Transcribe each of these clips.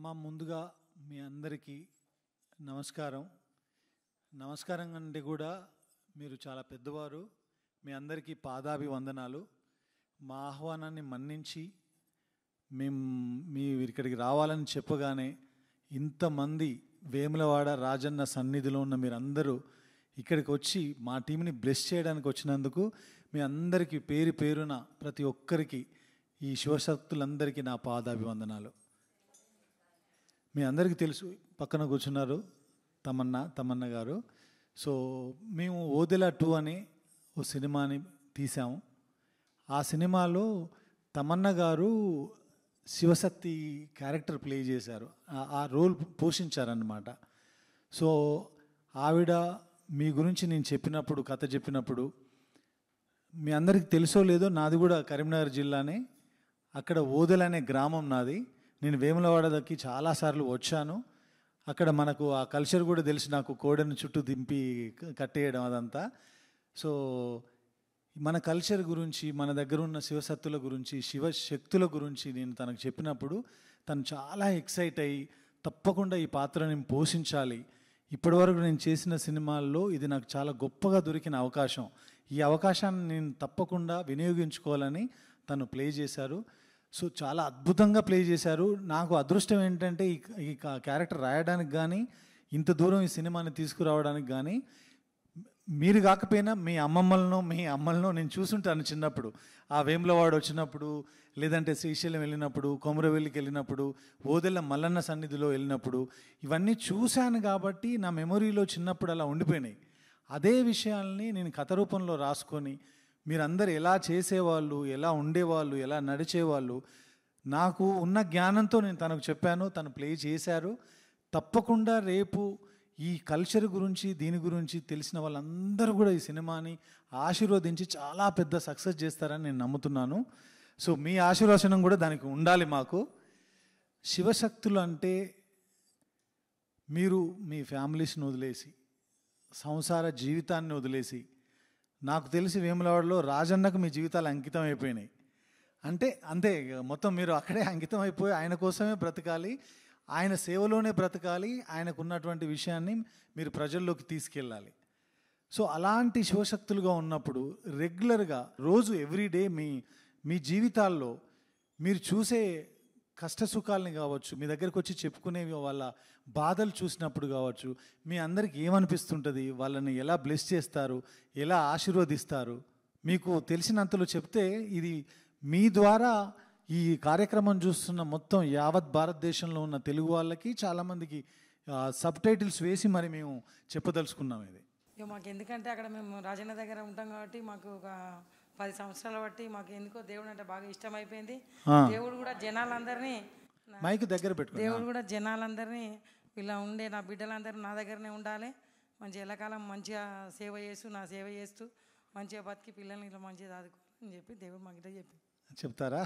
అమ్మ ముందుగా మీ అందరికీ నమస్కారం. నమస్కారం అంటే కూడా మీరు చాలా పెద్దవారు. మీ అందరికీ పాదాభివందనాలు. మా ఆహ్వానాన్ని మన్నించి మీ ఇక్కడికి రావాలని చెప్పగానే ఇంతమంది వేములవాడ రాజన్న సన్నిధిలో ఉన్న మీరందరూ ఇక్కడికి వచ్చి మా టీంని బ్లెస్ చేయడానికి వచ్చినందుకు మీ అందరికీ పేరు పేరున ప్రతి ఒక్కరికి ఈ శివశక్తులందరికీ నా పాదాభివందనాలు. మీ అందరికీ తెలుసు, పక్కన కూర్చున్నారు తమన్నా గారు. సో మేము ఓదెల 2 అనే ఓ సినిమాని తీసాము. ఆ సినిమాలో తమన్నా గారు శివశక్తి క్యారెక్టర్ ప్లే చేశారు, ఆ రోల్ పోషించారన్నమాట. సో ఆవిడ మీ గురించి నేను చెప్పినప్పుడు, కథ చెప్పినప్పుడు, మీ అందరికీ తెలుసో లేదో, నాది కూడా కరీంనగర్ జిల్లానే. అక్కడ ఓదెల అనే గ్రామం నాది. నేను వేములవాడకి చాలాసార్లు వచ్చాను. అక్కడ మనకు ఆ కల్చర్ కూడా తెలిసి, నాకు కోడని చుట్టూ దింపి కట్టేయడం అదంతా. సో మన కల్చర్ గురించి, మన దగ్గర ఉన్న శివశక్తుల గురించి, శివశక్తుల గురించి నేను తనకు చెప్పినప్పుడు తను చాలా ఎక్సైట్ అయ్యి, తప్పకుండా ఈ పాత్ర నేను పోషించాలి, ఇప్పటివరకు నేను చేసిన సినిమాల్లో ఇది నాకు చాలా గొప్పగా దొరికిన అవకాశం, ఈ అవకాశాన్ని నేను తప్పకుండా వినియోగించుకోవాలని తను ప్లే చేశారు. సో చాలా అద్భుతంగా ప్లే చేశారు. నాకు అదృష్టం ఏంటంటే ఈ క్యారెక్టర్ రాయడానికి కానీ, ఇంత దూరం ఈ సినిమాని తీసుకురావడానికి కానీ, మీరు కాకపోయినా మీ అమ్మలను నేను చూసుంటాను చిన్నప్పుడు. ఆ వేములవాడ వచ్చినప్పుడు, లేదంటే శ్రీశైలం వెళ్ళినప్పుడు, కొమరవెల్లికి వెళ్ళినప్పుడు, ఓదెల మల్లన్న సన్నిధిలో వెళ్ళినప్పుడు ఇవన్నీ చూశాను కాబట్టి నా మెమొరీలో చిన్నప్పుడు అలా ఉండిపోయినాయి. అదే విషయాల్ని నేను కథ రూపంలో రాసుకొని, మీరందరూ ఎలా చేసేవాళ్ళు, ఎలా ఉండేవాళ్ళు, ఎలా నడిచేవాళ్ళు, నాకు ఉన్న జ్ఞానంతో నేను తనకు చెప్పాను. తను ప్లే చేశారు. తప్పకుండా రేపు ఈ కల్చర్ గురించి, దీని గురించి తెలిసిన వాళ్ళందరూ కూడా ఈ సినిమాని ఆశీర్వదించి చాలా పెద్ద సక్సెస్ చేస్తారని నేను నమ్ముతున్నాను. సో మీ ఆశీర్వచనం కూడా దానికి ఉండాలి మాకు. శివశక్తులు అంటే మీరు మీ ఫ్యామిలీస్ని వదిలేసి, సంసార జీవితాన్ని వదిలేసి, నాకు తెలిసి వేములవాడలో రాజన్నకు మీ జీవితాలు అంకితం అయిపోయినాయి. అంతే మొత్తం మీరు అక్కడే అంకితం అయిపోయి ఆయన కోసమే బ్రతకాలి, ఆయన సేవలోనే బ్రతకాలి, ఆయనకు ఉన్నటువంటి విషయాన్ని మీరు ప్రజల్లోకి తీసుకెళ్ళాలి. సో అలాంటి శివశక్తులుగా ఉన్నప్పుడు రెగ్యులర్గా రోజు ఎవ్రీడే మీ జీవితాల్లో మీరు చూసే కష్టసుఖాలని కావచ్చు, మీ దగ్గరకు వచ్చి చెప్పుకునేవి వాళ్ళ బాధలు చూసినప్పుడు కావచ్చు, మీ అందరికి ఏమనిపిస్తుంటుంది, వాళ్ళని ఎలా బ్లెస్ చేస్తారు, ఎలా ఆశీర్వదిస్తారు, మీకు తెలిసినంతలో చెప్తే ఇది మీ ద్వారా ఈ కార్యక్రమం చూస్తున్న మొత్తం యావత్ భారతదేశంలో ఉన్న తెలుగు వాళ్ళకి చాలామందికి సబ్ టైటిల్స్ వేసి మరి మేము చెప్పదలుచుకున్నాం. ఇది మాకు ఎందుకంటే అక్కడ మేము రాజన్న దగ్గర ఉంటాం కాబట్టి మాకు ఒక 10 సంవత్సరాల బట్టి మాకు ఎందుకో దేవుడు అంటే బాగా ఇష్టం అయిపోయింది. దేవుడు కూడా జనాలందరినీ మైక్ దగ్గర పెట్టుకో. దేవుడు కూడా జనాలందరినీ ఇలా ఉండే నా బిడ్డలందరూ నా దగ్గరనే ఉండాలి, మంచి ఎల్లకాలం మంచిగా నా సేవ చేస్తూ మంచిగా బతికి పిల్లల్ని ఇలా మంచిగా ఆదుకోవాలని చెప్పి దేవుడు మాకు ఇట్లా చెప్తారా.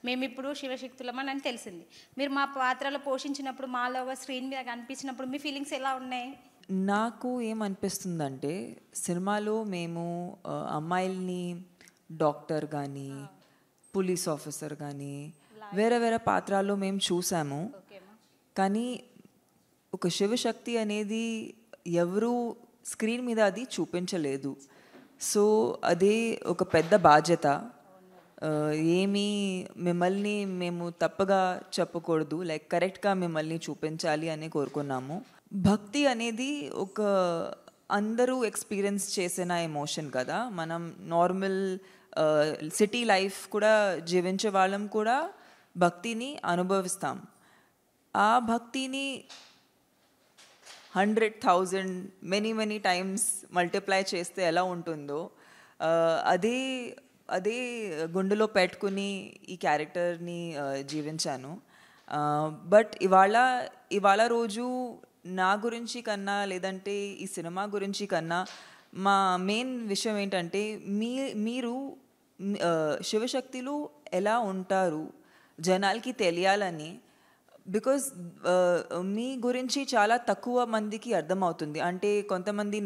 మేము ఇప్పుడు శివశక్తులమని అని తెలిసింది. మీరు మా పాత్రలో పోషించినప్పుడు, మాలో స్క్రీన్ మీద కనిపించినప్పుడు మీ ఫీలింగ్స్ ఎలా ఉన్నాయి? నాకు ఏమనిపిస్తుందంటే, సినిమాలో మేము అమ్మాయిల్ని డాక్టర్ కానీ, పోలీస్ ఆఫీసర్ కానీ, వేరే వేరే పాత్రల్లో మేము చూసాము. కానీ ఒక శివశక్తి అనేది ఎవరు స్క్రీన్ మీద అది చూపించలేదు. సో అదే ఒక పెద్ద బాధ్యత. మిమ్మల్ని మేము తప్పగా చెప్పకూడదు, లైక్ కరెక్ట్గా మిమ్మల్ని చూపించాలి అని కోరుకున్నాము. భక్తి అనేది ఒక అందరూ ఎక్స్పీరియన్స్ చేసిన ఎమోషన్ కదా. మనం నార్మల్ సిటీ లైఫ్ కూడా జీవించే వాళ్ళం కూడా భక్తిని అనుభవిస్తాం. ఆ భక్తిని 100,000 మెనీ టైమ్స్ మల్టిప్లై చేస్తే ఎలా ఉంటుందో అదే గుండెలో పెట్టుకుని ఈ క్యారెక్టర్ని జీవించాను. బట్ ఇవాళ రోజు నా గురించి కన్నా, లేదంటే ఈ సినిమా గురించి కన్నా, మా మెయిన్ విషయం ఏంటంటే మీరు శివశక్తులు ఎలా ఉంటారు జనాలకి తెలియాలని. బికాజ్ మీ గురించి చాలా తక్కువ మందికి అర్థమవుతుంది. అంటే కొంతమంది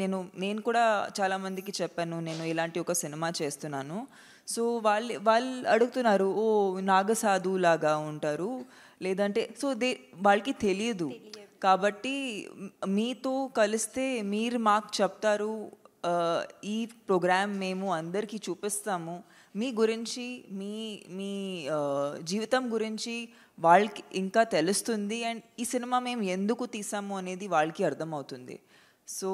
నేను కూడా చాలా మందికి చెప్పాను నేను ఇలాంటి ఒక సినిమా చేస్తున్నాను. సో వాళ్ళు అడుగుతున్నారు, ఓ నాగసాధు లాగా ఉంటారు లేదంటే, సో వాళ్ళకి తెలియదు. కాబట్టి మీతో కలిస్తే మీరు మాకు చెప్తారు, ఈ ప్రోగ్రామ్ మేము అందరికీ చూపిస్తాము, మీ గురించి మీ జీవితం గురించి వాళ్ళకి ఇంకా తెలుస్తుంది, అండ్ ఈ సినిమా మేము ఎందుకు తీసాము అనేది వాళ్ళకి అర్థమవుతుంది. సో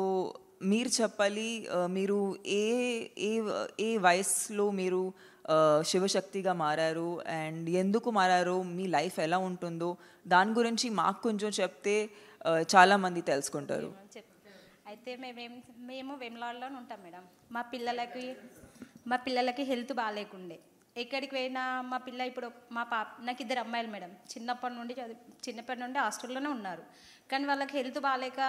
మీరు చెప్పాలి, మీరు ఏ ఏ ఏ వయసులో మీరు శివశక్తిగా మారారు అండ్ ఎందుకు మారారు, మీ లైఫ్ ఎలా ఉంటుందో దాని గురించి మాకు కొంచెం చెప్తే చాలామంది తెలుసుకుంటారు. అయితే మేము వెమ్లాడ్లోనే ఉంటాం మేడం. మా పిల్లలకి హెల్త్ బాగాలేకుండే, ఎక్కడికి పోయినా మా పిల్ల ఇప్పుడు నాకు 2 అమ్మాయిలు మేడం. చిన్నప్పటి నుండి హాస్టల్లోనే ఉన్నారు. కానీ వాళ్ళకి హెల్త్ బాగాలేక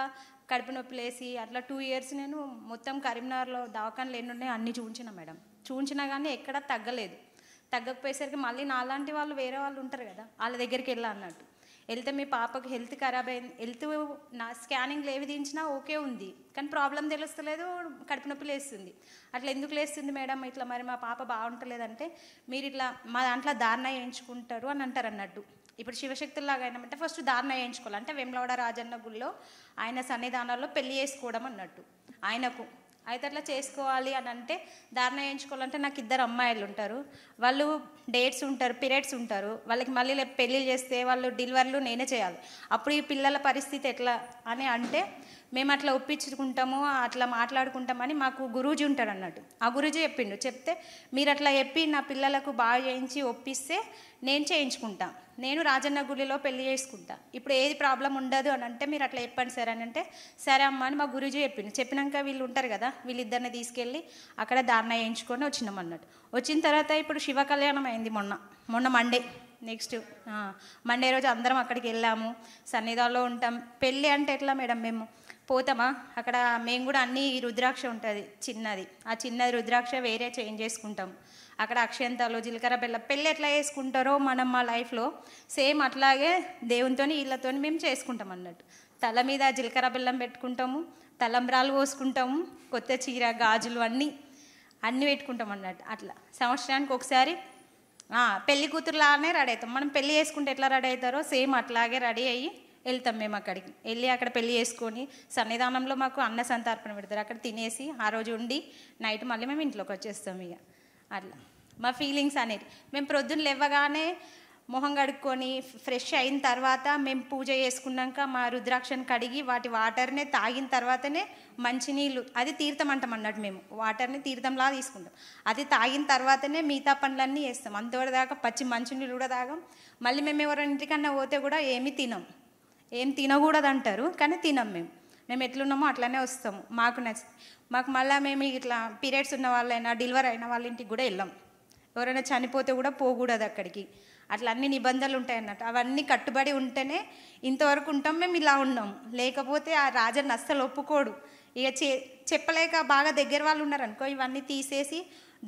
కడుపు నొప్పి లేసి అట్లా 2 years నేను మొత్తం కరీంనగర్లో దవాఖానలు ఎన్ని ఉన్నాయో అన్నీ చూపించిన మేడం. చూపించినా కానీ ఎక్కడా తగ్గలేదు. తగ్గకపోయేసరికి మళ్ళీ నాలాంటి వాళ్ళు వేరే వాళ్ళు ఉంటారు కదా, వాళ్ళ దగ్గరికి అన్నట్టు వెళ్తే మీ పాపకి హెల్త్ ఖరాబ్ అయింది, హెల్త్ నా స్కానింగ్లు ఏవి తీయించినా ఓకే ఉంది, కానీ ప్రాబ్లం తెలుస్తలేదు, కడుపు నొప్పి లేస్తుంది. అట్లా ఎందుకు లేస్తుంది మేడం, ఇట్లా మరి మా పాప బాగుంటలేదంటే మీరు ఇట్లా మా దాంట్లో ధారణ వేయించుకుంటారు అని అంటారు అన్నట్టు. ఇప్పుడు శివశక్తుల్లాగా అయినామంటే ఫస్ట్ ధారణ వేయించుకోవాలి. అంటే వేములవాడ రాజన్న గుళ్ళో ఆయన సన్నిధానాల్లో పెళ్లి చేసుకోవడం అన్నట్టు ఆయనకు. అయితే అట్లా చేసుకోవాలి అని అంటే ధారణ వేయించుకోవాలంటే నాకు 2 అమ్మాయిలు ఉంటారు, వాళ్ళు డేట్స్ ఉంటారు, పీరియడ్స్ ఉంటారు, వాళ్ళకి మళ్ళీ పెళ్ళి చేస్తే వాళ్ళు డెలివరీలు నేనే చేయాలి. అప్పుడు ఈ పిల్లల పరిస్థితి ఎట్లా అని అంటే మేము అట్లా ఒప్పించుకుంటాము, అట్లా మాట్లాడుకుంటామని మాకు గురూజీ ఉంటాడు అన్నట్టు. ఆ గురూజీ చెప్తే మీరు అట్లా చెప్పి నా పిల్లలకు బాగా చేయించి ఒప్పిస్తే నేను చేయించుకుంటా, నేను రాజన్న గుడిలో పెళ్లి చేసుకుంటా, ఇప్పుడు ఏది ప్రాబ్లం ఉండదు అని అంటే మీరు అట్లా చెప్పండి సార్ అని అంటే సరే అమ్మ అని మా గురూజీ చెప్పినాక వీళ్ళు ఉంటారు కదా, వీళ్ళిద్దరిని తీసుకెళ్ళి అక్కడ ధారణ వేయించుకొని వచ్చినాం అన్నట్టు. వచ్చిన తర్వాత ఇప్పుడు శివ కళ్యాణం అయింది మొన్న మండే. నెక్స్ట్ మండే రోజు అందరం అక్కడికి వెళ్ళాము, సన్నిధానంలో ఉంటాం. పెళ్ళి అంటే ఎట్లా మేడం, మేము పోతామా అక్కడ, మేము కూడా అన్ని రుద్రాక్ష ఉంటుంది చిన్నది, ఆ చిన్నది రుద్రాక్ష వేరే చేంజ్ చేసుకుంటాం. అక్కడ అక్షంతాలు జీలకర్ర బెల్లం పెళ్ళి ఎట్లా చేసుకుంటారో మనం మా లైఫ్లో సేమ్ అట్లాగే దేవునితో వీళ్ళతో మేము చేసుకుంటాం అన్నట్టు. తల మీద జీలకర్ర బెల్లం పెట్టుకుంటాము, తలంబ్రాలు పోసుకుంటాము, కొత్త చీర గాజులు అన్నీ పెట్టుకుంటాం అన్నట్టు. అట్లా సంవత్సరానికి ఒకసారి పెళ్లి కూతురులానే రెడీ అవుతాం. మనం పెళ్ళి చేసుకుంటే ఎట్లా రెడీ అవుతారో సేమ్ అట్లాగే రెడీ అయ్యి వెళ్తాం. మేము అక్కడికి వెళ్ళి అక్కడ పెళ్ళి చేసుకొని సన్నిధానంలో మాకు అన్న సంతర్పణ పెడతారు, అక్కడ తినేసి ఆ రోజు ఉండి నైట్ మళ్ళీ మేము ఇంట్లోకి వచ్చేస్తాం. ఇక అట్లా మా ఫీలింగ్స్ అనేది మేము ప్రొద్దున లేవగానే మొహం కడుక్కొని ఫ్రెష్ అయిన తర్వాత మేము పూజ చేసుకున్నాక మా రుద్రాక్షను కడిగి వాటి వాటర్నే తాగిన తర్వాతనే మంచినీళ్ళు, అది తీర్థం అంటాం అన్నట్టు. మేము వాటర్ని తీర్థంలా తీసుకుంటాం, అది తాగిన తర్వాతనే మిగతా పనులన్నీ చేస్తాం. అంతవరదాకా పచ్చి మంచినీళ్ళు కూడా తాగం. మళ్ళీ మేము ఎవరైనా ఇంటికన్నా పోతే కూడా ఏమీ తినం, ఏం తినకూడదు అంటారు కానీ తినం. మేము ఎట్లున్నామో అట్లనే వస్తాము, మాకు మాకు మళ్ళీ మేము ఇట్లా పీరియడ్స్ ఉన్న వాళ్ళైనా డెలివరీ అయిన వాళ్ళ ఇంటికి కూడా వెళ్ళాం. ఎవరైనా చనిపోతే కూడా పోకూడదు అక్కడికి, అట్లా అన్ని నిబంధనలు ఉంటాయి అన్నట్టు. అవన్నీ కట్టుబడి ఉంటేనే ఇంతవరకు ఉంటాం. మేము ఇలా ఉన్నాం, లేకపోతే ఆ రాజన్న అస్సలు ఒప్పుకోడు. ఇక చెప్పలేక బాగా దగ్గర వాళ్ళు ఉన్నారనుకో ఇవన్నీ తీసేసి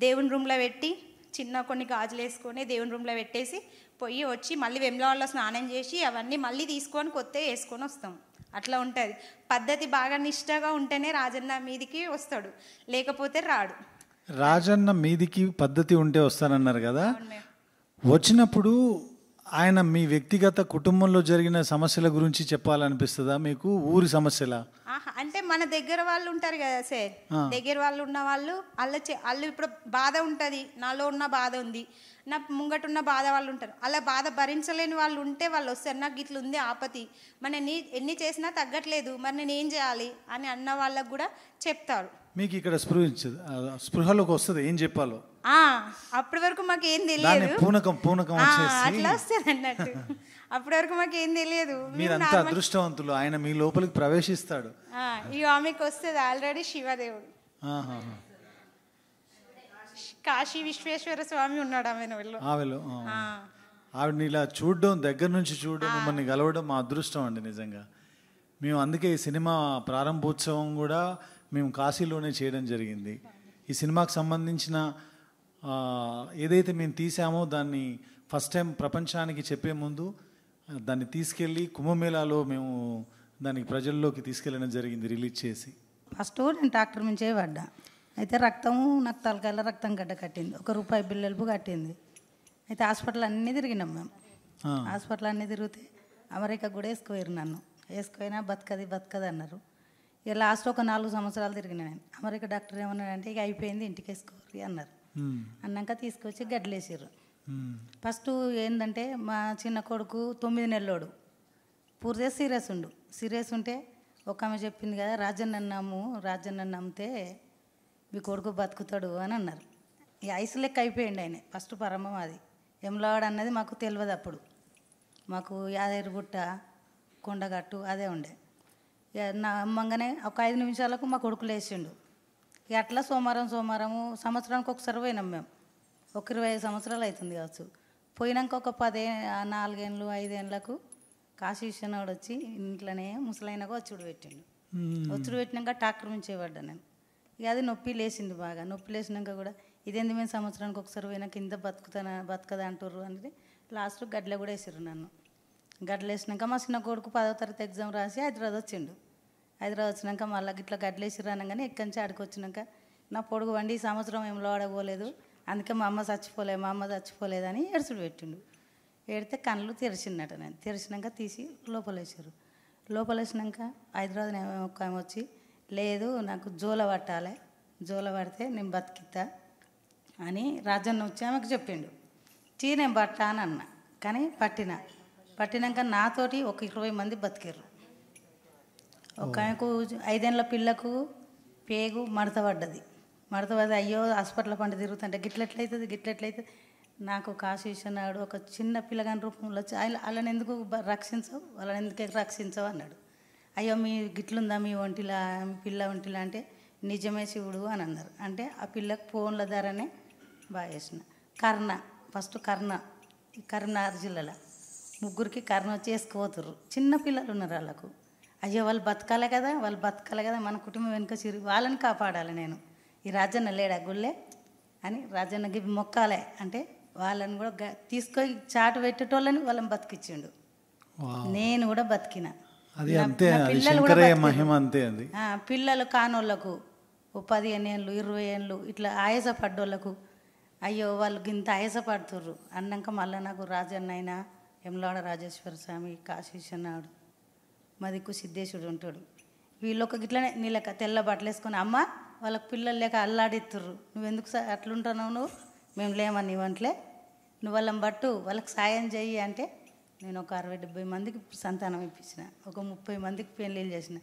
దేవుని రూమ్లో పెట్టి చిన్న కొన్ని గాజులు వేసుకొని దేవుని రూమ్లో పెట్టేసి పోయి వచ్చి మళ్ళీ వెమ్లవాడలో స్నానం చేసి అవన్నీ మళ్ళీ తీసుకొని కొత్త వేసుకొని వస్తాం. అట్లా ఉంటుంది పద్ధతి. బాగా నిష్టగా ఉంటేనే రాజన్న మీదికి వస్తాడు, లేకపోతే రాడు. రాజన్న మీదికి పద్ధతి ఉంటే వస్తానన్నారు కదా, వచ్చినప్పుడు ఆయన మీ వ్యక్తిగత కుటుంబంలో జరిగిన సమస్యల గురించి చెప్పాలనిపిస్తుందా మీకు, ఊరి సమస్యల? అంటే మన దగ్గర వాళ్ళు ఉంటారు కదా సార్, దగ్గర వాళ్ళు ఉన్న వాళ్ళు వాళ్ళు ఇప్పుడు బాధ ఉంటుంది, నాలో ఉన్న బాధ ఉంది, నా ముంగటున్న బాధ వాళ్ళు ఉంటారు, అలా బాధ భరించలేని వాళ్ళు ఉంటే వాళ్ళు వస్తారు. నాకు ఇట్లా ఉంది ఆపతి, మన ఎన్ని చేసినా తగ్గట్లేదు, మరి నేను ఏం చేయాలి అని అన్న వాళ్ళకు కూడా చెప్తారు. మీకు ఇక్కడ స్పృహలోకి వస్తుంది ఏం చెప్పాలో, అప్పటి వరకు మాకు ఏం తెలియదు, పూనకం అట్లా వస్తుంది అన్నట్టు. అప్పటి వరకు మాకు ఏం తెలియదు. మీరంతా అదృష్టవంతులు, ఆయన మీ లోపలికి ప్రవేశిస్తాడు. ఇక ఆమెకు వస్తుంది ఆల్రెడీ శివదేవుడు, కాశీ విశ్వేశ్వర స్వామి ఉన్నాడు ఆమెలో. ఆవిడని ఇలా చూడడం, దగ్గర నుంచి చూడడం, మిమ్మల్ని కలవడం మా అదృష్టం అండి నిజంగా. మేము అందుకే ఈ సినిమా ప్రారంభోత్సవం కూడా మేము కాశీలోనే చేయడం జరిగింది. ఈ సినిమాకు సంబంధించిన ఏదైతే మేము తీసామో దాన్ని ఫస్ట్ టైం ప్రపంచానికి చెప్పే ముందు దాన్ని తీసుకెళ్ళి కుంభమేళాలో మేము దానికి ప్రజల్లోకి తీసుకెళ్ళడం జరిగింది, రిలీజ్ చేసి. ఫస్ట్ నేను డాక్టర్ నుంచే పడ్డా. అయితే రక్తము నాకు తలకాయల రక్తం గడ్డ కట్టింది, ₹1 బిల్లలు కట్టింది. అయితే హాస్పిటల్ అన్నీ తిరిగినాం మేము. హాస్పిటల్ అన్నీ తిరిగితే అమెరికా కూడా వేసుకుపోయారు నన్ను. వేసుకుపోయినా బతకది అన్నారు. ఇక లాస్ట్ ఒక 4 సంవత్సరాలు తిరిగిన నేను. అమెరికా డాక్టర్ ఏమన్నాడంటే ఇక అయిపోయింది, ఇంటికి వేసుకోరు అన్నారు. అన్నాక తీసుకొచ్చి గడ్డలేసారు. ఫస్ట్ ఏంటంటే మా చిన్న కొడుకు 9 నెలలోడు పూర్తిగా సీరియస్ ఉంటే ఒక ఆమె చెప్పింది కదా, రాజన్న నమ్మితే మీ కొడుకు బతుకుతాడు అని అన్నారు. ఈ ఐసు లెక్క అయిపోయింది ఆయన. ఫస్ట్ పరమం అది ఎమ్లవాడు అన్నది మాకు తెలియదు అప్పుడు. మాకు యాదగిరిగుట్ట కొండగట్టు అదే ఉండే. ఇక నా అమ్మంగానే ఒక 5 నిమిషాలకు మా కొడుకు లేచిండు. ఇక అట్లా సోమవారము సంవత్సరానికి ఒకసారి పోయినాం మేము. ఒక 25 సంవత్సరాలు అవుతుంది కావచ్చు. పోయినాక ఒక 4 ఏళ్ళు 5 ఏళ్ళకు కాశీ విశ్వనాథుడు వచ్చి ఇంట్లోనే ముసలైనగా వచ్చుడు పెట్టిండు. వచ్చుడు పెట్టినాక డాక్టర్ నుంచి పడ్డా నేను. ఇక అది నొప్పి లేచింది బాగా. నొప్పి లేచినాక కూడా ఇదేంది మేము సంవత్సరానికి ఒకసారి పోయినాక ఇంత బతకదా అంటారు అంటే లాస్ట్ గడ్డలో కూడా వేసారు నన్ను. గడ్డలు వేసినాక మా చిన్న కొడుకు 10వ తరగతి ఎగ్జామ్ రాసి హైదరాబాద్ వచ్చిండు. హైదరాబాద్ వచ్చినాక మళ్ళీ ఇట్లా గడ్డలు వేసిర్రు అనగానే ఎక్కడి నుంచి ఆడికి వచ్చినాక నా పొడుగు వండి ఈ సంవత్సరం ఏం లోడపోలేదు, అందుకే మా అమ్మ చచ్చిపోలేదని ఏడుచుడు పెట్టిండు. ఏడితే కళ్ళు తెరిచిందట. నేను తెరిచినాక తీసి లోపలేసారు. లోపలేసినాక హైదరాబాద్ ఒక ఆమె వచ్చి లేదు నాకు జోల పట్టాలి, జోల పడితే నేను బతికితా అని రాజన్న వచ్చి ఆమెకు చెప్పిండు. నేను పట్టా అని అన్నా. కానీ పట్టినాక నాతోటి ఒక 20 మంది బతికారు. ఒక ఆమెకు 5 ఏళ్ళ పిల్లకు పేగు మడత పడ్డది. అయ్యో హాస్పిటల్ పంట తిరుగుతుంటే గిట్లెట్లయితుంది. నాకు కాశీ విశ్వనాథుడు ఒక చిన్న పిల్లగాని రూపంలో వచ్చి వాళ్ళని ఎందుకు రక్షించవు అన్నాడు. అయ్యో మీ గిట్లుందా మీ ఒంటిలా, మీ పిల్ల ఒంటిలా అంటే నిజమే శివుడు అని అన్నారు. అంటే ఆ పిల్లకు ఫోన్ల ద్వారానే బాగా చేసిన. ఫస్ట్ కరీంనగర్ జిల్లాలో 3 కర్ణ వచ్చి వేసుకుపోతుర్రు. చిన్న పిల్లలు ఉన్నారు వాళ్ళకు. అయ్యో వాళ్ళు బతకాలి కదా, మన కుటుంబం వెనుక వాళ్ళని కాపాడాలి నేను. ఈ రాజన్న లేడా గుళ్ళే అని రాజన్నకి మొక్కాలే అంటే వాళ్ళని కూడా తీసుకొని చాటు పెట్టేటోళ్ళని వాళ్ళని బతికిచ్చిండు. నేను కూడా బతికిన. పిల్లలు కానోళ్ళకు 15 ఏళ్ళు 20 ఏళ్ళు ఇట్లా ఆయాసపడ్డోళ్ళకు అయ్యో వాళ్ళు ఇంత ఆయాసపడుతుర్రు అన్నాక మళ్ళీ నాకు రాజన్న అయినా యమలాడ రాజేశ్వర స్వామి, కాశీ విశ్వనాథుడు, మా దిక్కు సిద్ధేశ్వరుడు ఉంటాడు. వీళ్ళు ఒక గిట్లనే నీళ్ళక తెల్ల బట్టలు వేసుకొని అమ్మ వాళ్ళకి పిల్లలు లేక అల్లాడిస్తుర్రు, నువ్వెందుకు అట్లుంటున్నావు, మేము లేమని ఇవ్వంట్లే, నువ్వు వాళ్ళని బట్టు వాళ్ళకి సాయం చెయ్యి అంటే నేను ఒక 60-70 మందికి సంతానం ఇప్పించిన, ఒక 30 మందికి పెళ్ళిళ్ళు చేసిన.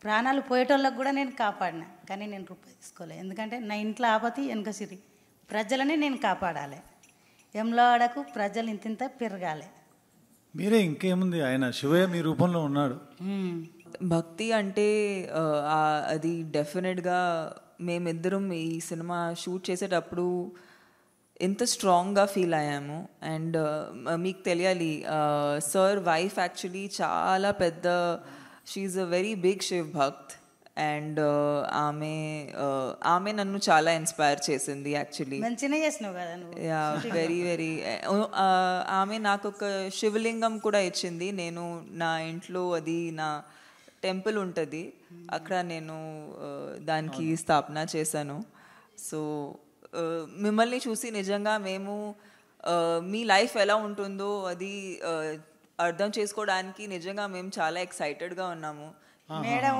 ప్రాణాలు పోయేటోళ్ళకి కూడా నేను కాపాడిన. కానీ నేను రూపాయి తీసుకోలేదు. ఎందుకంటే నా ఇంట్లో ఆపతి వెనక సిరి, ప్రజలని నేను కాపాడాలి. యమలాడకు ప్రజలు ఇంత పెరగాలి. మీరే ఇంకేముంది, ఆయన శివయ్య మీ రూపంలో ఉన్నాడు. భక్తి అంటే అది డెఫినెట్గా మేమిద్దరం ఈ సినిమా షూట్ చేసేటప్పుడు ఎంత స్ట్రాంగ్గా ఫీల్ అయ్యాము. అండ్ మీకు తెలియాలి సర్ వైఫ్ యాక్చువల్లీ చాలా పెద్ద, she's a very big Shiv bhakt. And ఆమె నన్ను చాలా ఇన్స్పైర్ చేసింది యాక్చువల్లీ. Yeah very very. ఆమె నాకు ఒక శివలింగం కూడా ఇచ్చింది. నేను నా ఇంట్లో అది నా టెంపుల్ ఉంటుంది, అక్కడ నేను దానికి స్థాపన చేశాను. సో మిమ్మల్ని చూసి నిజంగా మేము మీ లైఫ్ ఎలా ఉంటుందో అది అర్థం చేసుకోవడానికి నిజంగా మేము చాలా ఎక్సైటెడ్గా ఉన్నాము. మేడం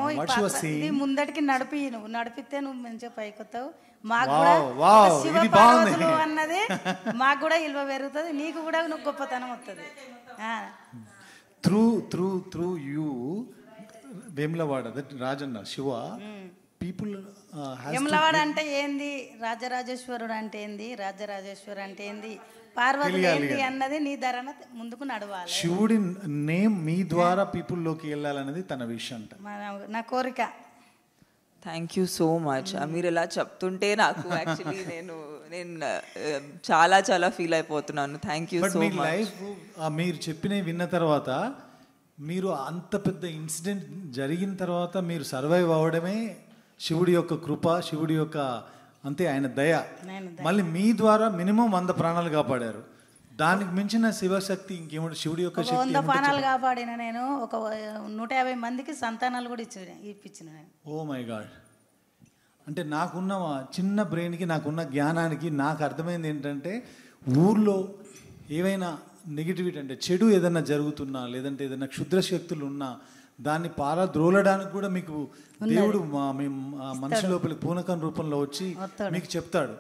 ఇది ముందటికి నడిపితే నువ్వు మంచిగా పైకొస్తావు, మాకు కూడా శివ పార్వతులు అన్నది మాకు కూడా విలువ పెరుగుతుంది, నీకు కూడా నువ్వు గొప్పతనం వస్తుంది. Through you Vemulawada Rajanna Shiva people. Vemulawada అంటే ఏంది, రాజరాజేశ్వరుడు అంటే ఏంది, రాజరాజేశ్వరు అంటే ఏంది, పార్వతి ఏంది అన్నది నీ ధరణ ముందుకు నడవాలి. శివుడి నేమ్ మీ ద్వారా పీపుల్ లోకి వెళ్ళాలనేది తన విషయం అంట, నా కోరిక. Thank you so much. మీరు ఇలా చెప్తుంటే నాకు యాక్చువల్లీ నేను చాలా చాలా ఫీల్ అయిపోతున్నాను. Thank you so much. Life మీరు చెప్పినవి విన్న తర్వాత, మీరు అంత పెద్ద ఇన్సిడెంట్ జరిగిన తర్వాత మీరు సర్వైవ్ అవ్వడమే శివుడి యొక్క కృప, శివుడి యొక్క అంతే ఆయన దయ. మళ్ళీ మీ ద్వారా మినిమం 100 ప్రాణాలు కాపాడారు. దానికి మించిన శివశక్తి ఇంకేమంటే శివుడి యొక్క ఒక శక్తి 100 పానాలు కాపాడిన నేను, ఒక 150 మందికి సంతానాలు కూడా ఇప్పించిన నేను. Oh my God. అంటే నాకున్న చిన్న బ్రెయిన్కి, నాకున్న జ్ఞానానికి నాకు అర్థమైంది ఏంటంటే, ఊర్లో ఏవైనా నెగిటివిటీ అంటే చెడు ఏదైనా జరుగుతున్నా, లేదంటే ఏదైనా క్షుద్ర శక్తులు ఉన్నా దాన్ని పారద్రోలడానికి కూడా మీకు దేవుడు మనిషి లోపలికి పూనకం రూపంలో వచ్చి మీకు చెప్తాడు.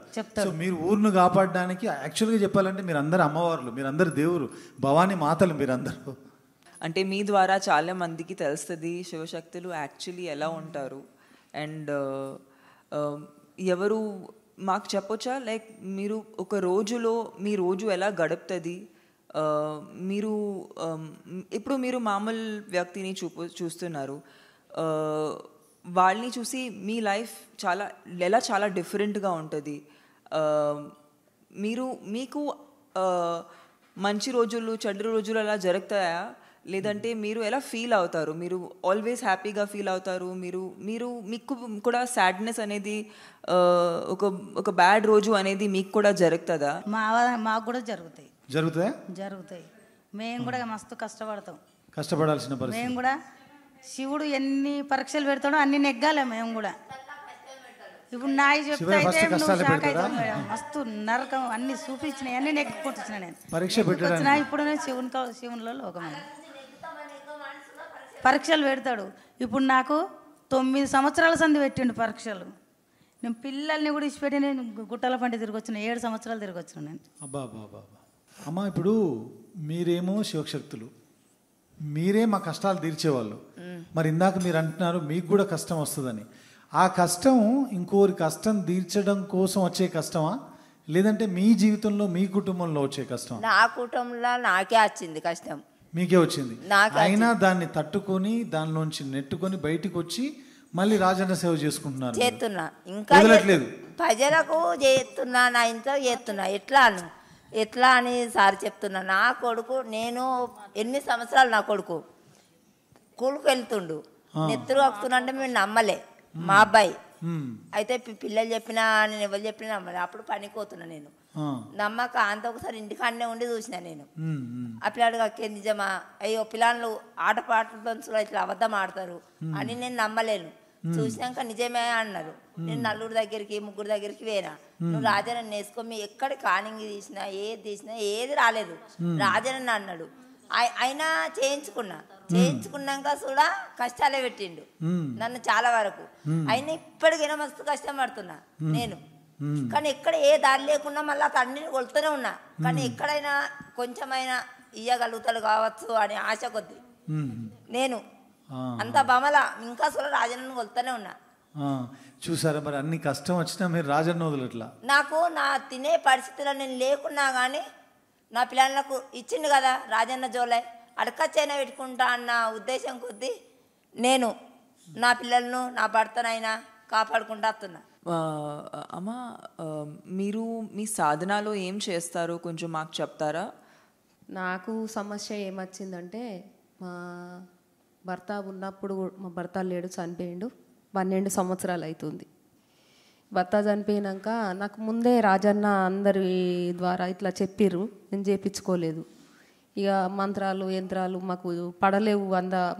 సో మీరు ఊరును కాపాడడానికి యాక్చువల్గా చెప్పాలంటే మీరు అందరు అమ్మవార్లు, మీరు అందరు దేవురు, భవానీ మాతలు మీరందరూ. అంటే మీ ద్వారా చాలా మందికి తెలుస్తుంది శివశక్తులు యాక్చువల్లీ ఎలా ఉంటారు. అండ్ ఎవరు మాకు చెప్పొచ్చా, లైక్ మీరు ఒక రోజులో మీ రోజు ఎలా గడుపుతుంది? మీరు ఇప్పుడు మీరు మామూలు వ్యక్తిని చూస్తున్నారు, వాళ్ళని చూసి మీ లైఫ్ చాలా డిఫరెంట్గా ఉంటుంది. మీకు మంచి రోజులు చెడు రోజులు అలా జరుగుతాయా, లేదంటే మీరు ఎలా ఫీల్ అవుతారు? మీరు ఆల్వేస్ హ్యాపీగా ఫీల్ అవుతారు? మీకు కూడా సాడ్నెస్ అనేది ఒక బ్యాడ్ రోజు అనేది మీకు కూడా జరుగుతుందా? మాకు కూడా జరుగుతాయి. మేము కూడా మస్తు కష్టపడాల్సిన పరిస్థితి. మేము కూడా శివుడు ఎన్ని పరీక్షలు పెడతాడో అన్ని నెగ్గాలి మేము కూడా. ఇప్పుడు నాయి చెప్తే అయితే నువ్వు షాక్ అవుతావు మేడం. మస్తు నరకం అన్ని చూపించినాయి, అన్ని నెగ్గుకుంటున్నా నేను. వచ్చినా ఇప్పుడు శివునిలో లోకమైన పరీక్షలు పెడతాడు. ఇప్పుడు నాకు 9 సంవత్సరాల సంధి పెట్టిండు పరీక్షలు. నేను పిల్లల్ని కూడా ఇచ్చిపెట్టి నేను గుట్టల పంట తిరిగి వచ్చిన 7 సంవత్సరాలు తిరిగి వచ్చిన నేను. అబ్బా అమ్మ, ఇప్పుడు మీరేమో శివశక్తులు, మీరే మా కష్టాలు తీర్చేవాళ్ళు. మరి ఇందాక మీరు అంటున్నారు మీకు కూడా కష్టం వస్తుందని. ఆ కష్టం ఇంకోరి కష్టం తీర్చడం కోసం వచ్చే కష్టమా, లేదంటే మీ జీవితంలో మీ కుటుంబంలో వచ్చే కష్టమా? నా కుటుంబంలో నాకే వచ్చింది కష్టం. మీకే వచ్చింది. అయినా దాన్ని తట్టుకొని దానిలోంచి నెట్టుకొని బయటికి వచ్చి మళ్ళీ రాజన్న సేవ చేసుకుంటున్నారు. చేస్తున్నా, ఇంకా ప్రజలకు చేస్తున్నా, నా ఇంట్లో చేస్తున్నా. ఎట్లా అని సార్ చెప్తున్నా. నా కొడుకు, నేను 8 సంవత్సరాలు నా కొడుకు స్కూల్కి వెళ్తుండు, నెత్తురు వస్తున్నా అంటే మేము నమ్మలే. మా అబ్బాయి అయితే పిల్లలు చెప్పినా, నేను ఎవరు చెప్పినా నమ్మలే. అప్పుడు పనిపోతున్నా నేను, నమ్మక అంత ఒకసారి ఇంటికాడనే ఉండి చూసిన నేను. ఆ పిల్లాడు అక్కే నిజమా, అయ్యో పిల్లలు ఆటపాటలతో ఇట్లా అబద్ధం ఆడతారు అని నేను నమ్మలేను. చూసినాక నిజమే అన్నారు. నేను నలుగురు దగ్గరికి 3 దగ్గరికి వేనా, నువ్వు రాజనన్ను వేసుకో, మీ ఎక్కడ కానింగ్ తీసినా ఏది రాలేదు, రాజనన్ను అన్నాడు. అయినా చేయించుకున్నాక కూడా కష్టాలే పెట్టిండు నన్ను చాలా వరకు. అయినా ఇప్పటికైనా మస్తు కష్టం పడుతున్నా నేను. కానీ ఎక్కడ ఏ దారి లేకుండా మళ్ళీ తండ్రిని కొలుతూనే ఉన్నా. కానీ ఎక్కడైనా కొంచెమైనా ఇయ్యగలుగుతాడు కావచ్చు అని ఆశ కొద్ది నేను అంత బమల ఇంకా అసలు రాజన్నను కొలుతూనే ఉన్నా. చూసారా మరి, అన్ని కష్టం వచ్చినా మీరు రాజన్న వదలట్లా. నాకు నా తినే పరిస్థితిలో నేను లేకున్నా కానీ నా పిల్లలకు ఇచ్చిండు కదా రాజన్న జోలై, అడకచ్చైనా పెట్టుకుంటా అన్న ఉద్దేశం కొద్దీ నేను నా పిల్లలను నా భర్తనైనా కాపాడుకుంటూ వస్తున్నా. అమ్మ, మీరు మీ సాధనలో ఏం చేస్తారో కొంచెం మాకు చెప్తారా? నాకు సమస్య ఏమొచ్చిందంటే, మా భర్త ఉన్నప్పుడు, మా భర్త లేడు, చనిపోయిండు. 12 సంవత్సరాలు అవుతుంది. భర్త చనిపోయినాక నాకు ముందే రాజన్న అందరి ద్వారా ఇట్లా చెప్పిర్రు, నేను చేయించుకోలేదు. ఇక మంత్రాలు యంత్రాలు మాకు పడలేవు,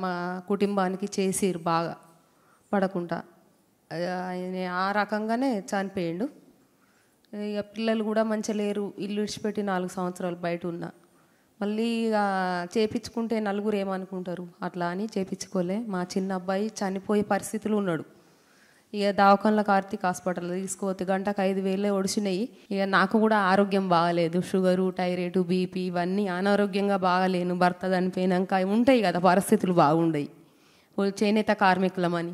మా కుటుంబానికి చేసిర్రు బాగా పడకుండా. ఆయన ఆ రకంగానే చనిపోయిండు. ఇక పిల్లలు కూడా మంచిగా లేరు, ఇల్లు విడిచిపెట్టి 4 సంవత్సరాలు బయట ఉన్నా. మళ్ళీ ఇక చేయించుకుంటే నలుగురు ఏమనుకుంటారు అట్లా అని చేయించుకోలే. మా చిన్న అబ్బాయి చనిపోయే పరిస్థితులు ఉన్నాడు. ఇక దవాఖానలో కార్తీక్ హాస్పిటల్ తీసుకోవద్దు, గంటకు 5,000 ఒడిచినాయి. ఇక నాకు కూడా ఆరోగ్యం బాగాలేదు, షుగరు, థైరాయిడ్, బీపీ ఇవన్నీ అనారోగ్యంగా బాగాలేను. భర్త చనిపోయినాక ఉంటాయి కదా పరిస్థితులు బాగుండయి. చేనేత కార్మికులమని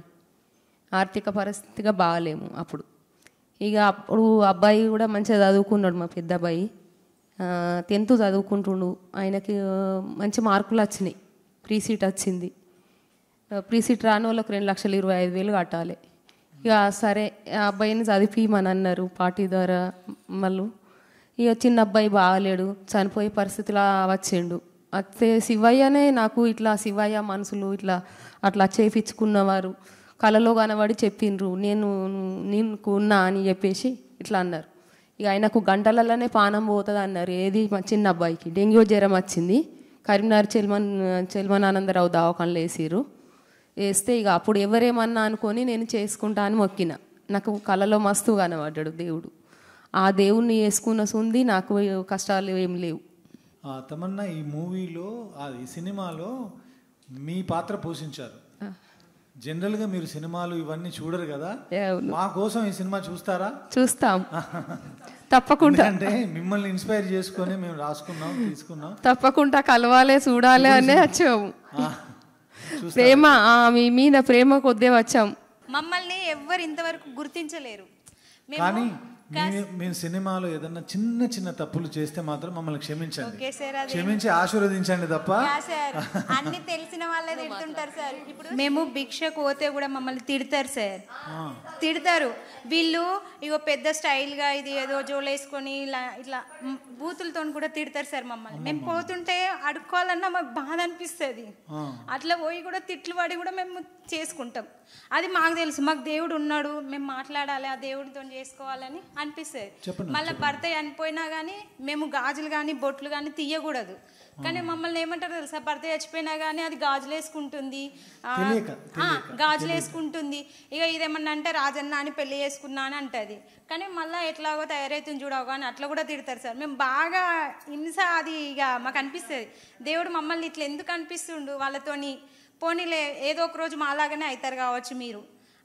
ఆర్థిక పరిస్థితిగా బాగాలేము అప్పుడు. ఇక అప్పుడు అబ్బాయి కూడా మంచిగా చదువుకున్నాడు, మా పెద్ద అబ్బాయి 10th చదువుకుంటుండు. ఆయనకి మంచి మార్కులు వచ్చినాయి, ప్రీ సీట్ వచ్చింది. ప్రీ సీట్ రాని వాళ్ళకి 2,25,000 కట్టాలి. ఇక సరే ఆ అబ్బాయిని చదివిమని అన్నారు పార్టీ ద్వారా. మళ్ళీ ఇక చిన్న అబ్బాయి బాగాలేడు, చనిపోయే పరిస్థితిలా వచ్చిండు. అయితే శివయ్యనే నాకు ఇట్లా శివయ్య మనుషులు ఇట్లా అట్లా చేయించుకున్నవారు కలలో కనబడి చెప్పిండ్రు, నేను నీకు ఉన్నా అని చెప్పేసి ఇట్లా అన్నారు. ఇక ఆయనకు గంటలలోనే పానం పోతుంది అన్నారు. ఏది మా చిన్న అబ్బాయికి డెంగ్యూ జ్వరం వచ్చింది. కరీంనగర్ చెల్మనానందరావు దవాఖానలో వేసిర్రు. వేస్తే ఇక అప్పుడు ఎవరేమన్నా అనుకొని నేను చేసుకుంటా అని మొక్కిన. నాకు కళలో మస్తు కనబడ్డాడు దేవుడు. ఆ దేవుణ్ణి వేసుకున్న సుంది నాకు కష్టాలు ఏం లేవు. తమన్నా, ఈ మూవీలో ఈ సినిమాలో మీ పాత్ర పోషించారు. జనరల్గా మీరు సినిమాలు ఇవన్నీ చూడరు కదా, మా కోసం ఈ సినిమా చూస్తారా? చూస్తాం తప్పకుండా. అంటే మిమ్మల్ని ఇన్స్పైర్ చేసుకొని మేము రాసుకున్నాం, తీసుకున్నాం. తప్పకుండా కలవాలి, చూడాలి అనే వచ్చాము. ప్రేమ, మీ మీద ప్రేమ కొద్దే వచ్చాం. మమ్మల్ని ఎవ్వరు ఇంతవరకు గుర్తించలేరు. కానీ మేము సినిమాలో ఏదన్నా చిన్న చిన్న తప్పులు చేస్తే మాత్రం మమ్మల్ని క్షమించండి, క్షమించి ఆశీర్వదించండి తప్ప. అన్ని తెలిసిన వాళ్ళే తిడుతుంటారు సార్. ఇప్పుడు మేము భిక్షకు పోతే కూడా మమ్మల్ని తిడతారు సార్, తిడతారు. వీళ్ళు ఇగో పెద్ద స్టైల్గా ఇది ఏదో జోలేసుకొని ఇట్లా బూతులతో కూడా తిడతారు సార్ మమ్మల్ని. మేము పోతుంటే అడుక్కోవాలన్నా మాకు బాధ అనిపిస్తుంది. అట్లా పోయి కూడా తిట్లు పడి కూడా మేము చేసుకుంటాం. అది మాకు తెలుసు, మాకు దేవుడు ఉన్నాడు, మేము మాట్లాడాలి, ఆ దేవుడితో చేసుకోవాలని అనిపిస్తుంది. మళ్ళీ భర్త చనిపోయినా కానీ మేము గాజులు కానీ బొట్లు కానీ తీయకూడదు. కానీ మమ్మల్ని ఏమంటారు తెలుసా, భర్త చచ్చిపోయినా కానీ అది గాజులు వేసుకుంటుంది, గాజులు వేసుకుంటుంది. ఇక ఇదేమన్నా అంటే రాజన్న అని పెళ్లి చేసుకున్నా అని అంటది. కానీ మళ్ళీ ఎట్లాగో తయారైతుంది చూడవు కానీ అట్లా కూడా తిడతారు సార్. మేము బాగా హింస అది ఇక మాకు అనిపిస్తుంది. దేవుడు మమ్మల్ని ఇట్లా ఎందుకు అనిపిస్తుండు వాళ్ళతోని, పోనీలే ఏదో ఒక రోజు మాలాగానే అవుతారు కావచ్చు మీరు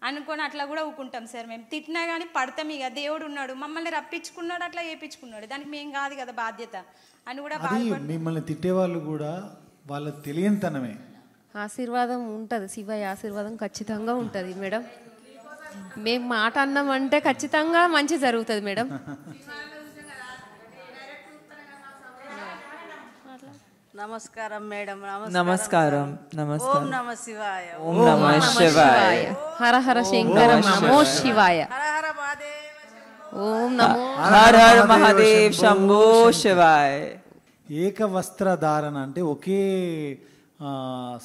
అనుకొని అట్లా కూడా ఊకుంటాం సార్. మేము తిట్టినా కానీ పడతాం. ఇక దేవుడు ఉన్నాడు, మమ్మల్ని రప్పించుకున్నాడు, అట్లా చేయించుకున్నాడు, దానికి మేము కాదు కదా బాధ్యత అని కూడా. మిమ్మల్ని తిట్టేవాళ్ళు కూడా వాళ్ళ తెలియనితనమే. ఆశీర్వాదం ఉంటుంది, శివయ్య ఆశీర్వాదం ఖచ్చితంగా ఉంటుంది మేడం. మేము మాట అన్నామంటే ఖచ్చితంగా మంచి జరుగుతుంది మేడం. నమస్కారం మేడం. నమస్కారం. ఓం నమ శివాయ. ఓం నమ శివాయ. హర హర శంకర నమో శివాయ. హర హర మహాదేవ. ఓం నమో హర హర మహాదేవ్ శంభో శివాయ. ఏకవస్త్రధారణ అంటే ఒకే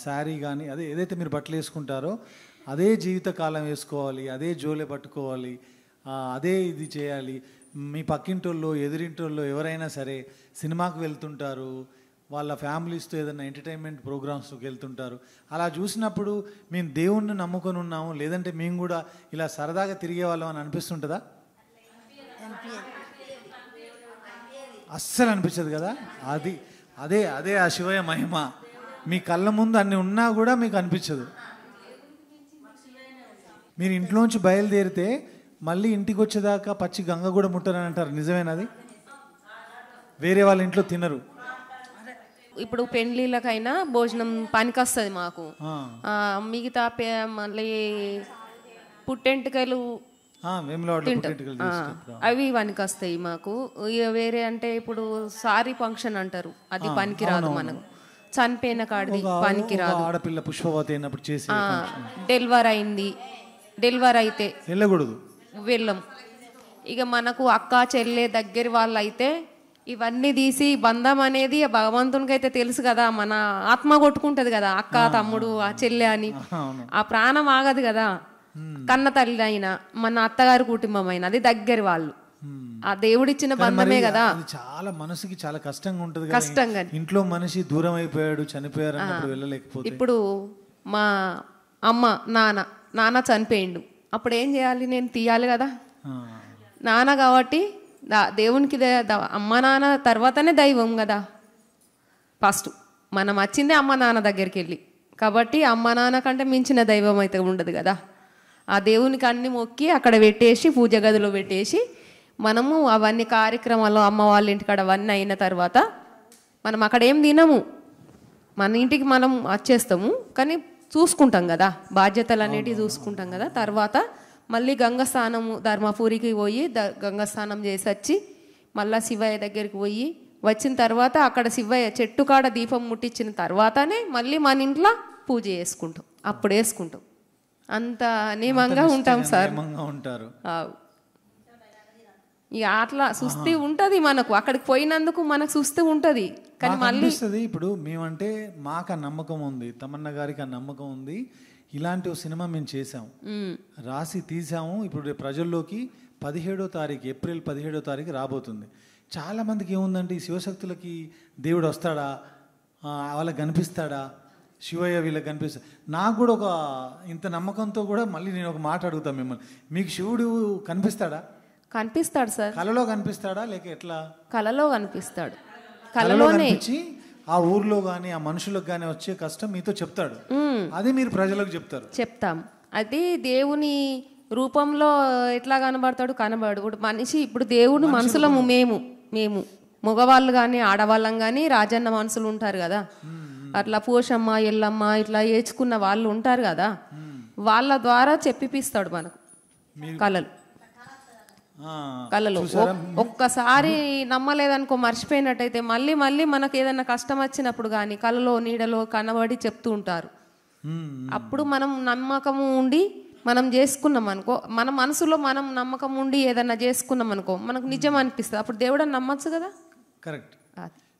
శారీ కానీ అదే ఏదైతే మీరు బట్టలు వేసుకుంటారో అదే జీవితకాలం వేసుకోవాలి, అదే జోలే పట్టుకోవాలి, అదే ఇది చేయాలి. మీ పక్కింటోళ్ళు ఎదురింటోళ్ళు ఎవరైనా సరే సినిమాకు వెళ్తుంటారు, వాళ్ళ ఫ్యామిలీస్తో ఏదైనా ఎంటర్టైన్మెంట్ ప్రోగ్రామ్స్కి వెళ్తుంటారు. అలా చూసినప్పుడు మేము దేవుణ్ణి నమ్ముకొని ఉన్నాము, లేదంటే మేము కూడా ఇలా సరదాగా తిరిగే వాళ్ళం అని అనిపిస్తుంటుందా? అస్సలు అనిపించదు కదా. అదే అదే ఆ శివయ్య మహిమ. మీ కళ్ళ ముందు అన్ని ఉన్నా కూడా మీకు అనిపించదు. మీరు ఇంట్లోంచి బయలుదేరితే మళ్ళీ ఇంటికి వచ్చేదాకా పచ్చి గంగ కూడా ముట్టరని అంటారు, నిజమేనది? వేరే వాళ్ళ ఇంట్లో తినరు. ఇప్పుడు పెళ్ళిళ్ళకైనా భోజనం పనికొస్తుంది మాకు. మిగతా మళ్ళీ పుట్టెంటుకలు అవి పనికొస్తాయి మాకు. వేరే అంటే ఇప్పుడు సారీ ఫంక్షన్ అంటారు, అది పనికిరాదు మనకు. చనిపోయిన కాడిది పనికిరాదు. ఆడపిల్ల పుష్పవతి అయినప్పుడు చేసి డెలివరీ అయింది, డెలివరీ అయితే వెళ్ళకూడదు, వెళ్ళం. ఇక మనకు అక్క చెల్లె దగ్గర వాళ్ళు అయితే ఇవన్నీ తీసి బంధం అనేది భగవంతునికి అయితే తెలుసు కదా, మన ఆత్మ కొట్టుకుంటది కదా, అక్క తమ్ముడు ఆ చెల్లె అని. ఆ ప్రాణం ఆగదు కదా. కన్న తల్లి అయినా మన అత్తగారి కుటుంబం అయినా అది దగ్గర వాళ్ళు, ఆ దేవుడిచ్చిన బంధమే కదా. చాలా మనసుకి చాలా కష్టంగా ఉంటుంది. కష్టంగా ఇంట్లో మనిషి దూరం అయిపోయాడు, చనిపోయారు అన్నప్పుడు వెళ్ళలేకపోతే. ఇప్పుడు మా అమ్మ నాన్న చనిపోయిండు, అప్పుడు ఏం చేయాలి? నేను తీయాలి కదా. నాన్న కాబట్టి దేవునికి అమ్మ నాన్న తర్వాతనే దైవం కదా. ఫస్ట్ మనం వచ్చిందే అమ్మ నాన్న దగ్గరికి వెళ్ళి, కాబట్టి అమ్మ నాన్న కంటే మించిన దైవం అయితే ఉండదు కదా. ఆ దేవునికి అన్ని మొక్కి అక్కడ పెట్టేసి పూజ గదిలో పెట్టేసి మనము అవన్నీ కార్యక్రమాలు అమ్మ వాళ్ళ ఇంటికాడ అవన్నీ అయిన తర్వాత మనం అక్కడ ఏం తినము, మన ఇంటికి మనం వచ్చేస్తాము. కానీ చూసుకుంటాం కదా, బాధ్యతలు అనేటివి చూసుకుంటాం కదా. తర్వాత మళ్ళీ గంగస్నానము ధర్మపురికి పోయి గంగస్నానం చేసి వచ్చి మళ్ళీ శివయ్య దగ్గరికి పోయి వచ్చిన తర్వాత అక్కడ శివయ్య చెట్టు కాడ దీపం ముట్టించిన తర్వాతనే మళ్ళీ మన ఇంట్లో పూజ చేసుకుంటాం, అప్పుడు వేసుకుంటాం. అంత నియమంగా ఉంటాం సార్. ఇక అట్లా సుస్థి ఉంటుంది మనకు, అక్కడికి పోయినందుకు మనకు సుస్థి ఉంటుంది. కానీ మళ్ళీ ఇప్పుడు మేమంటే మాకు ఆ నమ్మకం ఉంది, తమన్నా గారికి ఆ నమ్మకం ఉంది. ఇలాంటి ఒక సినిమా మేము చేసాం, రాసి తీసాము. ఇప్పుడు రేపు ప్రజల్లోకి 17వ తారీఖు, ఏప్రిల్ 17వ తారీఖు రాబోతుంది. చాలామందికి ఏముందంటే ఈ శివశక్తులకి దేవుడు వస్తాడా, వాళ్ళకి కనిపిస్తాడా, శివయ్య వీళ్ళకి కనిపిస్తాడు. నాకు కూడా ఒక ఇంత నమ్మకంతో కూడా మళ్ళీ నేను ఒక మాట అడుగుతాను మిమ్మల్ని, మీకు శివుడు కనిపిస్తాడా? కనిపిస్తాడు సార్. కలలో కనిపిస్తాడా లేక ఎట్లా? కలలో కనిపిస్తాడు. కలలో కనిపించి ఆ ఊర్లో కానీ ఆ మనుషులకు కానీ వచ్చే కష్టం మీతో చెప్తాడు. అది మీరు ప్రజలకు చెప్తారు. చెప్తాం. అది దేవుని రూపంలో ఎట్లా కనబడతాడు, కనబడు. ఇప్పుడు మనిషి, ఇప్పుడు దేవుడు మనుషులము, మేము మగవాళ్ళు కానీ ఆడవాళ్ళం కానీ రాజన్న మనుషులు ఉంటారు కదా, అట్లా పోషమ్మ ఎల్లమ్మ ఇట్లా ఏచుకున్న వాళ్ళు ఉంటారు కదా, వాళ్ళ ద్వారా చెప్పిపిస్తాడు మనకు కళలో. ఒక్కసారి నమ్మలేదనుకో, మర్చిపోయినట్టయితే మళ్ళీ మళ్ళీ మనకు ఏదైనా కష్టం వచ్చినప్పుడు కానీ కళలో నీడలో కనబడి చెప్తూ ఉంటారు. అప్పుడు మనం నమ్మకము ఉండి మనం చేసుకున్నాం అనుకో, మన మనసులో మనం నమ్మకం ఉండి ఏదైనా చేసుకున్నాం అనుకో, మనకు నిజం అనిపిస్తుంది. అప్పుడు దేవుడని నమ్మచ్చు కదా. కరెక్ట్.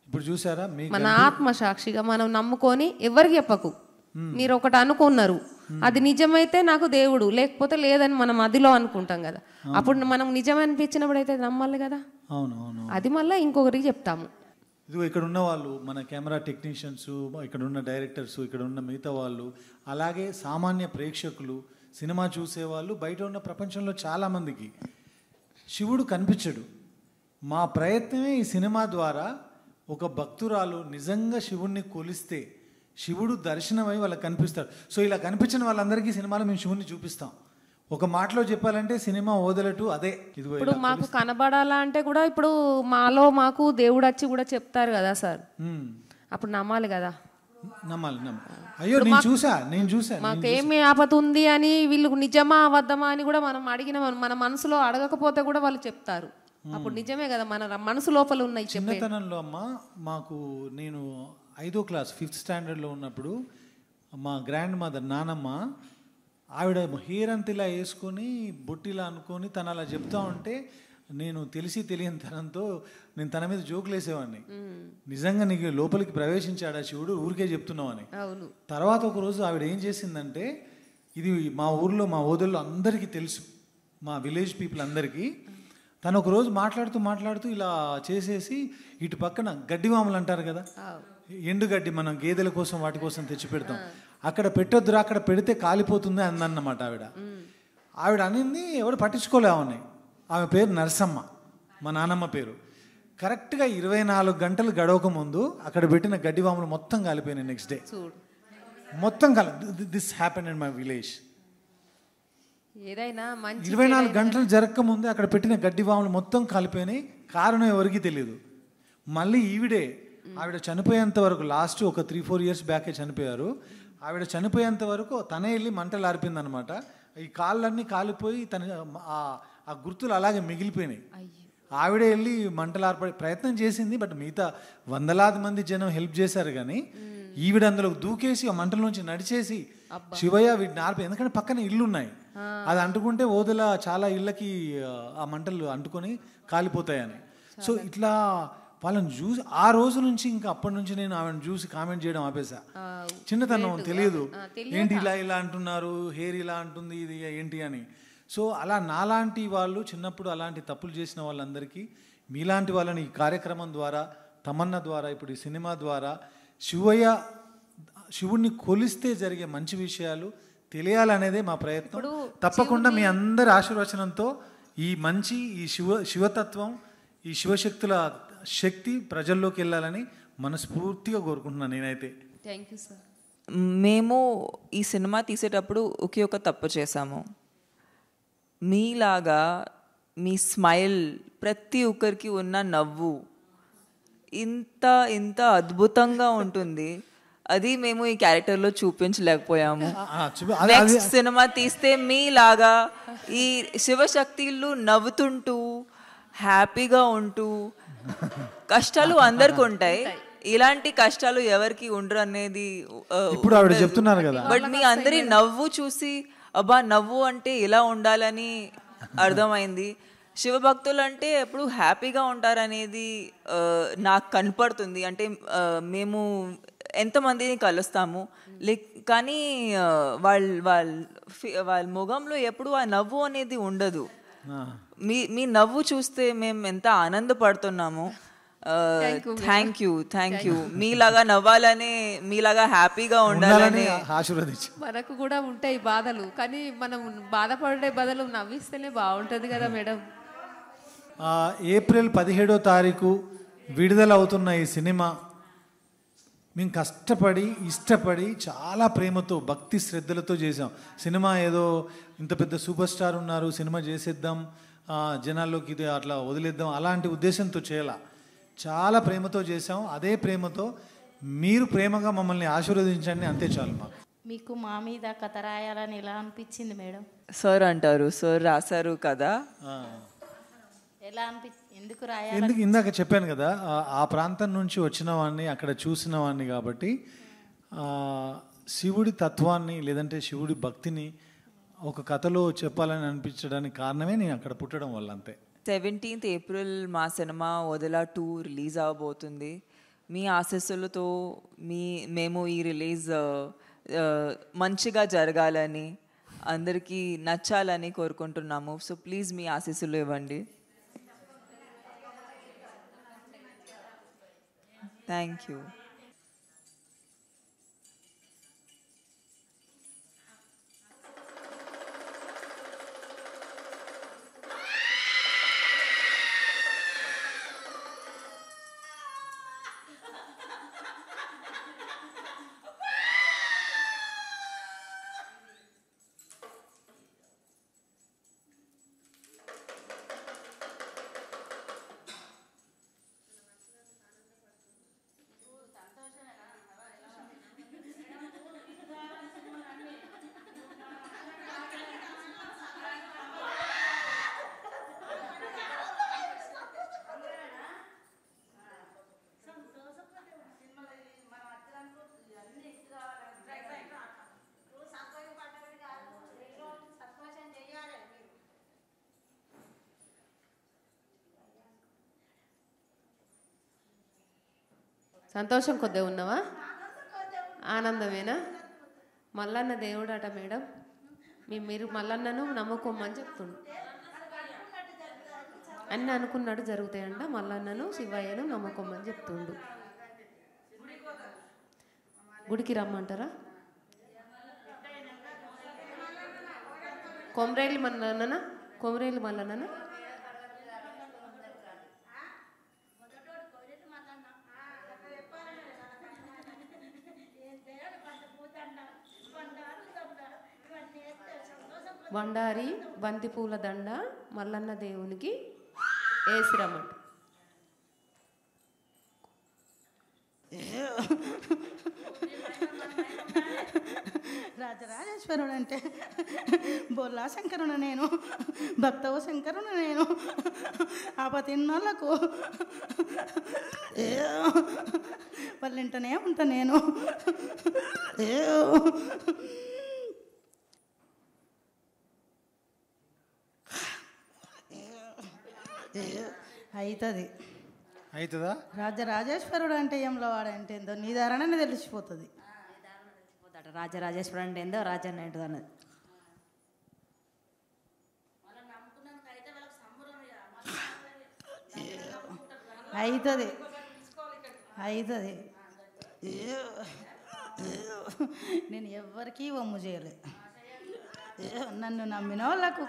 ఇప్పుడు చూసారా, మన ఆత్మసాక్షిగా మనం నమ్ముకొని ఎవరికి చెప్పకు, మీరు ఒకటి అనుకున్నారు అది నిజమైతే నాకు దేవుడు, లేకపోతే లేదని మనం అదిలో అనుకుంటాం కదా. అప్పుడు మనం నిజం అనిపించినప్పుడు అయితే నమ్మాలి కదా. అవును. అది మళ్ళీ ఇంకొకరికి చెప్తాము. ఇది ఇక్కడ ఉన్న వాళ్ళు, మన కెమెరా టెక్నీషియన్స్, ఇక్కడ ఉన్న డైరెక్టర్స్, ఇక్కడ ఉన్న మిగతా వాళ్ళు, అలాగే సామాన్య ప్రేక్షకులు, సినిమా చూసేవాళ్ళు, బయట ఉన్న ప్రపంచంలో చాలామందికి శివుడు కనిపించడు. మా ప్రయత్నమే ఈ సినిమా ద్వారా ఒక భక్తురాలు నిజంగా శివుణ్ణి కొలిస్తే శివుడు దర్శనమై వాళ్ళకి కనిపిస్తాడు. సో ఇలా కనిపించిన వాళ్ళందరికీ సినిమాలో మేము శివుణ్ణి చూపిస్తాం. ఒక మాటలో చెప్పాలంటే సినిమా వదలటు అదే. ఇప్పుడు మాకు కనబడాలా అంటే కూడా ఇప్పుడు మాకు దేవుడు వచ్చి కూడా చెప్తారు కదా సార్, అప్పుడు నమ్మాలి కదా. నమ్మాలి. అయ్యో నేను చూసా మాకేమి ఆపద ఉంది అని వీళ్ళు నిజమా అబద్ధమా అని కూడా మనం అడిగిన మన మనసులో అడగకపోతే కూడా వాళ్ళు చెప్తారు. అప్పుడు నిజమే కదా, మన మనసు లోపల ఉన్నాయి. చిన్నతనంలో అమ్మ మాకు, నేను 5వ క్లాస్ 5th స్టాండర్డ్లో ఉన్నప్పుడు మా గ్రాండ్ మదర్ నానమ్మ, ఆవిడ హెయిర్ అంత ఇలా వేసుకొని బొట్టిలా అనుకొని తను అలా చెప్తా ఉంటే నేను తెలియని తనంతో నేను తన మీద జోకులు వేసేవాడిని. నిజంగా నీకు లోపలికి ప్రవేశించాడా శివుడు, ఊరికే చెప్తున్నావని. తర్వాత ఒకరోజు ఆవిడ ఏం చేసిందంటే, ఇది మా ఊర్లో మా ఓదల్లో అందరికీ తెలుసు, మా విలేజ్ పీపుల్ అందరికీ. తను ఒకరోజు మాట్లాడుతూ ఇలా చేసేసి ఇటు పక్కన గడ్డివాములు అంటారు కదా, ఎండుగడ్డి మనం గేదెల కోసం వాటి కోసం తెచ్చి పెడతాం, అక్కడ పెట్టొద్దురా, అక్కడ పెడితే కాలిపోతుంది అందన్నమాట ఆవిడ అనింది. ఎవరు పట్టించుకోలే ఆమె. ఆమె పేరు నరసమ్మ, మా నానమ్మ పేరు. కరెక్ట్గా 24 గంటలు గడవక ముందు అక్కడ పెట్టిన గడ్డివాములు మొత్తం కాలిపోయినాయి. నెక్స్ట్ డే మొత్తం this happen in my village. 24 గంటలు జరగక ముందే అక్కడ పెట్టిన గడ్డివాములు మొత్తం కాలిపోయినాయి. కారణం ఎవరికి తెలియదు. మళ్ళీ ఆవిడ చనిపోయేంత వరకు, లాస్ట్ ఒక 3-4 ఇయర్స్ బ్యాకే చనిపోయారు. ఆవిడ చనిపోయేంత వరకు తనే వెళ్ళి మంటలు ఆర్పిందనమాట. ఈ కాళ్ళన్నీ కాలిపోయి ఆ గుర్తులు అలాగే మిగిలిపోయినాయి. ఆవిడే వెళ్ళి మంటలు ఆర్పడే ప్రయత్నం చేసింది. బట్ మిగతా వందలాది మంది జనం హెల్ప్ చేశారు. కానీ ఈవిడ అందులో దూకేసి ఆ మంటల నుంచి నడిచేసి శివయ్య వీటిని ఆర్పి, ఎందుకంటే పక్కన ఇల్లు ఉన్నాయి, అది అంటుకుంటే ఓదల చాలా ఇళ్ళకి ఆ మంటలు అంటుకొని కాలిపోతాయని. సో ఇట్లా వాళ్ళని చూసి ఆ రోజు నుంచి ఇంకా అప్పటి నుంచి నేను ఆమెను చూసి కామెంట్ చేయడం ఆపేసా. చిన్నతనం తెలియదు, ఏంటి ఇలా అంటున్నారు, హెయిర్ ఇలా అంటుంది, ఇది ఏంటి అని. సో అలా నాలాంటి వాళ్ళు చిన్నప్పుడు అలాంటి తప్పులు చేసిన వాళ్ళందరికీ, మీలాంటి వాళ్ళని ఈ కార్యక్రమం ద్వారా, తమన్నా ద్వారా, ఇప్పుడు ఈ సినిమా ద్వారా శివుణ్ణి కొలిస్తే జరిగే మంచి విషయాలు తెలియాలనేదే మా ప్రయత్నం. తప్పకుండా మీ అందరి ఆశీర్వచనంతో ఈ శివతత్వం, ఈ శివశక్తుల శక్తి ప్రజల్లోకి వెళ్ళాలని మనస్ఫూర్తిగా కోరుకుంటున్నాను నేనైతే. Thank you sir. మేము ఈ సినిమా తీసేటప్పుడు ఒక తప్పు చేశాము. మీలాగా మీ స్మైల్, ప్రతి ఒక్కరికి ఉన్న నవ్వు ఇంత అద్భుతంగా ఉంటుంది. అది మేము ఈ క్యారెక్టర్లో చూపించలేకపోయాము. నెక్స్ట్ సినిమా తీస్తే మీలాగా ఈ శివశక్తులు నవ్వుతుంటూ హ్యాపీగా ఉంటూ, కష్టాలు అందరికి ఉంటాయి, ఇలాంటి కష్టాలు ఎవరికి ఉండరు అనేది ఇప్పుడు ఆవిడ చెప్తున్నారు కదా. బట్ మీ అందరి నవ్వు చూసి అబ్బా నవ్వు అంటే ఇలా ఉండాలని అర్థమైంది. శివభక్తులు అంటే ఎప్పుడు హ్యాపీగా ఉంటారనేది నాకు కనపడుతుంది. అంటే మేము ఎంతమందిని కలుస్తాము కానీ వాళ్ళ ముఖంలో ఎప్పుడు ఆ నవ్వు అనేది ఉండదు. మీ నవ్వు చూస్తే మేము ఎంత ఆనందపడుతున్నాము. Thank you. మీలాగా నవ్వాలని, మీలాగా హ్యాపీగా ఉండాలని ఆశీర్వదించి. మనకు కూడా ఉంటాయి బాధలు, కానీ మనం బాధపడే బదులు నవ్విస్తేనే బాగుంటుంది కదా మేడం. ఏప్రిల్ 17వ తారీఖు విడుదలవుతున్న ఈ సినిమా మేము కష్టపడి ఇష్టపడి చాలా ప్రేమతో భక్తి శ్రద్ధలతో చేసాం. సినిమా ఏదో ఇంత పెద్ద సూపర్ స్టార్ ఉన్నారు, సినిమా చేసేద్దాం, జనాల్లోకి ఇది అట్లా వదిలేద్దాం అలాంటి ఉద్దేశంతో చేయాల. చాలా ప్రేమతో చేసాం. అదే ప్రేమతో మీరు ప్రేమగా మమ్మల్ని ఆశీర్వదించండి, అంతే చాలు మాకు. మీకు మా మీద కథ రాయాలని ఎలా అనిపించింది మేడం? సార్ అంటారు, సార్ రాశారు కదా. ఎలా ఎందుకు రాయాలి? ఎందుకు ఇందాక చెప్పాను కదా, ఆ ప్రాంతం నుంచి వచ్చిన వాడిని, అక్కడ చూసిన వాడిని కాబట్టి శివుడి తత్వాన్ని లేదంటే శివుడి భక్తిని ఒక కథలో చెప్పాలని అనిపించడానికి కారణమే నేను అక్కడ పుట్టడం వల్ల, అంతే. 17th April మా సినిమా వదిలా 2 రిలీజ్ అవబోతుంది. మీ ఆశీస్సులతో మేము ఈ రిలీజ్ మంచిగా జరగాలని, అందరికీ నచ్చాలని కోరుకుంటున్నాము. సో ప్లీజ్ మీ ఆశీస్సులు ఇవ్వండి. Thank you. సంతోషం కొద్దిగా ఉన్నావా? ఆనందమేనా? మల్లన్న దేవుడు అట మేడం. మీరు మల్లన్నను నమ్ముకోమని చెప్తుండు. అన్నీ అనుకున్నాడు జరుగుతాయంట. మల్లన్నను శివయ్యను నమ్ముకోమని చెప్తుండు. గుడికి రమ్మంటారా? కొమరేలి మల్లన్న, కొమరేలి మల్లన్న. బండారి బంతిపూల దండ మల్లన్న దేవునికి వేసిరమ్మంట. రాజరాజేశ్వరుడు అంటే బొల్లా శంకరుడు నేను, భక్తవ శంకరుడు నేను, ఆపతిన్నోళ్ళకు వాళ్ళింటనే ఉంటా నేను. అవుతుందా? రాజరాజేశ్వరుడు అంటే ఏంలో వాడంటే ఏందో నీ ధారణనే తెలిసిపోతుంది. రాజరాజేశ్వరుడు అంటే ఏందో రాజన్న ఏంటో అన్నది. అవుతుంది అవుతుంది. నేను ఎవ్వరికీ వమ్ము చేయలే. నన్ను నమ్మిన వాళ్ళకు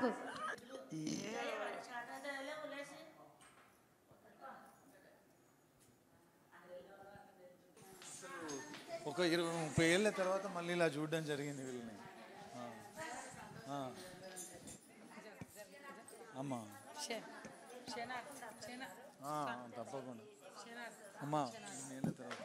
ఒక 20-30 ఏళ్ళ తర్వాత మళ్ళీ ఇలా చూడడం జరిగింది వీళ్ళని. అమ్మా తప్పకుండా అమ్మా 20 ఏళ్ళ తర్వాత